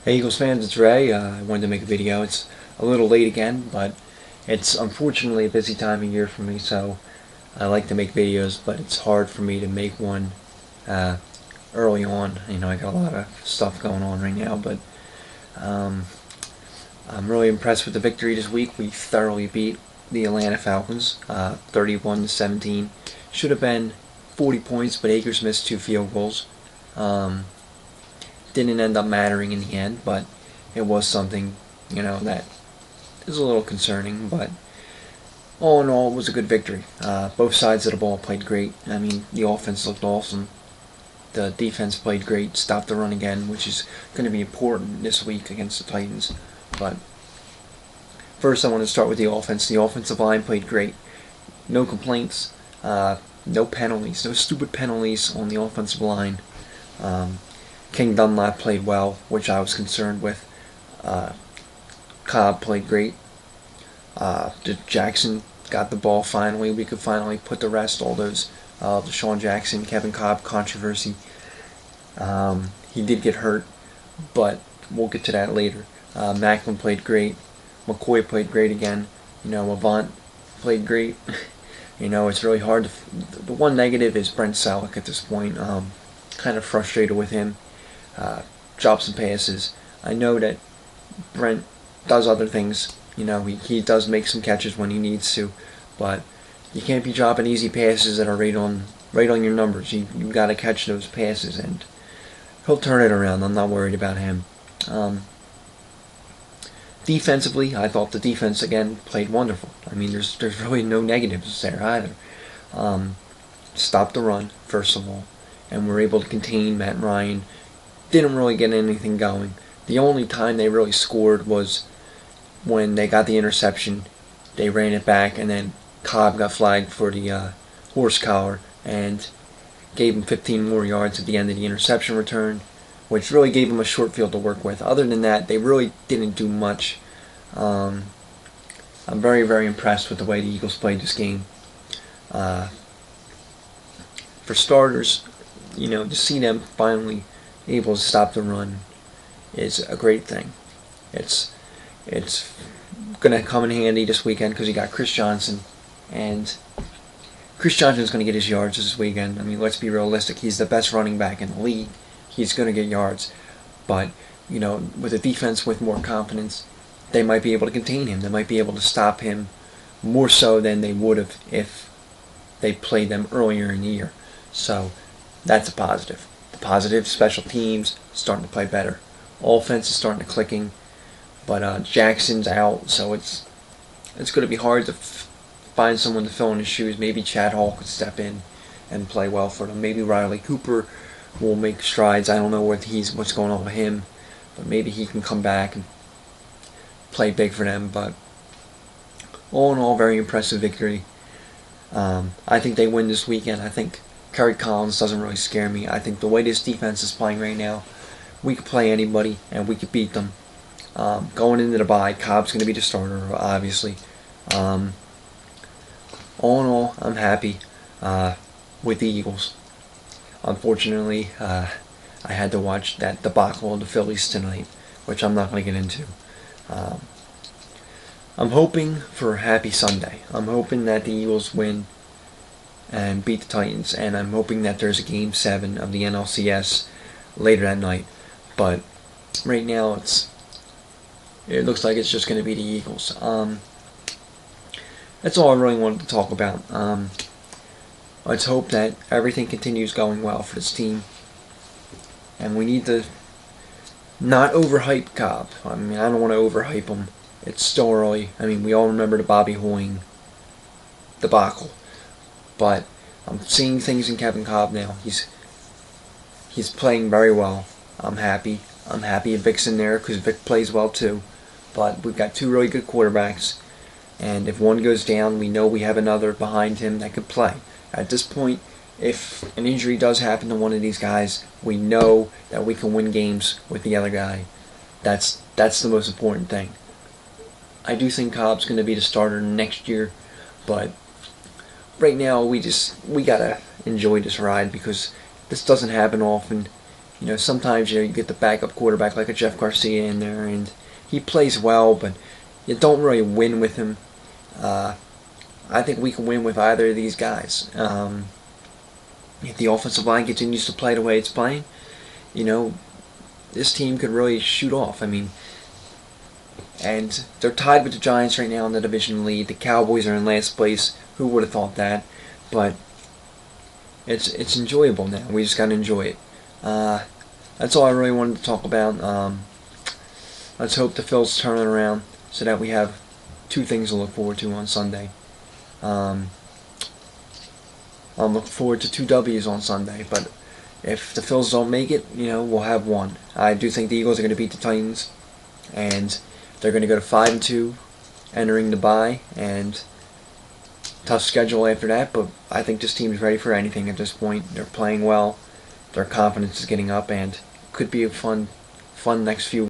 Hey Eagles fans, it's Ray. I wanted to make a video. It's a little late again, but it's unfortunately a busy time of year for me, so I like to make videos, but it's hard for me to make one uh, early on. I got a lot of stuff going on right now, but um, I'm really impressed with the victory this week. We thoroughly beat the Atlanta Falcons, 31-17. Should have been 40 points, but Akers missed 2 field goals. Didn't end up mattering in the end, but it was something, that is a little concerning. But all in all, it was a good victory. Both sides of the ball played great. I mean, the offense looked awesome. The defense played great, stopped the run again, which is going to be important this week against the Titans. But first, I want to start with the offense. The offensive line played great. No complaints, no penalties, no stupid penalties on the offensive line. King Dunlap played well, which I was concerned with. Cobb played great. Jackson got the ball finally. We could finally put to rest all those Deshaun Jackson, Kevin Cobb controversy. He did get hurt, but we'll get to that later. Macklin played great. McCoy played great again. Avant played great. It's really hard to... The one negative is Brent Selleck at this point. Kind of frustrated with him. Drops some passes. I know that Brent does other things. He does make some catches when he needs to, but you can't be dropping easy passes that are right on your numbers. You got to catch those passes, and he'll turn it around. I'm not worried about him. Defensively, I thought the defense again played wonderful. I mean, there's really no negatives there either. Stopped the run first of all, and we're able to contain Matt Ryan. Didn't really get anything going. The only time they really scored was when they got the interception. They ran it back, and then Cobb got flagged for the horse collar and gave him 15 more yards at the end of the interception return, which really gave him a short field to work with. Other than that, they really didn't do much. I'm very, very impressed with the way the Eagles played this game. For starters, to see them finally able to stop the run is a great thing. It's going to come in handy this weekend because you got Chris Johnson, and Chris Johnson's going to get his yards this weekend. I mean, let's be realistic. He's the best running back in the league. He's going to get yards. But, with a defense with more confidence, they might be able to contain him. They might be able to stop him more so than they would have if they played them earlier in the year. So that's a positive. The positive, special teams starting to play better. Offense is starting to clicking, but Jackson's out, so it's going to be hard to find someone to fill in his shoes. Maybe Chad Hall could step in and play well for them. Maybe Riley Cooper will make strides. I don't know what's going on with him, but maybe he can come back and play big for them. But all in all, very impressive victory. I think they win this weekend. I think Kerry Collins doesn't really scare me. I think the way this defense is playing right now, we could play anybody and we could beat them. Going into the bye, Cobb's going to be the starter, obviously. All in all, I'm happy with the Eagles. Unfortunately, I had to watch that debacle of the Phillies tonight, which I'm not going to get into. I'm hoping for a happy Sunday. I'm hoping that the Eagles win and beat the Titans, and I'm hoping that there's a Game 7 of the NLCS later that night. But right now, it looks like it's just going to be the Eagles. That's all I really wanted to talk about. Let's hope that everything continues going well for this team, and we need to not overhype Cobb. I mean, I don't want to overhype him. It's still early. I mean, we all remember the Bobby Hoying debacle. But I'm seeing things in Kevin Cobb now. He's playing very well. I'm happy. I'm happy Vic's in there because Vic plays well too. But we've got two really good quarterbacks. And if one goes down, we know we have another behind him that could play. At this point, if an injury does happen to one of these guys, we know that we can win games with the other guy. That's the most important thing. I do think Cobb's going to be the starter next year, but right now we gotta enjoy this ride because this doesn't happen often, Sometimes you get the backup quarterback like a Jeff Garcia in there, and he plays well, but you don't really win with him. I think we can win with either of these guys. If the offensive line continues to play the way it's playing, this team could really shoot off. And they're tied with the Giants right now in the division lead. The Cowboys are in last place. Who would have thought that? But it's enjoyable now. We just got to enjoy it. That's all I really wanted to talk about. Let's hope the Phils turn it around so that we have two things to look forward to on Sunday. I'm looking forward to 2 W's on Sunday, but if the Phils don't make it, we'll have one. I do think the Eagles are going to beat the Titans, and they're going to go to 5-2, entering the bye, and tough schedule after that. But I think this team's ready for anything at this point. They're playing well, their confidence is getting up, and could be a fun next few.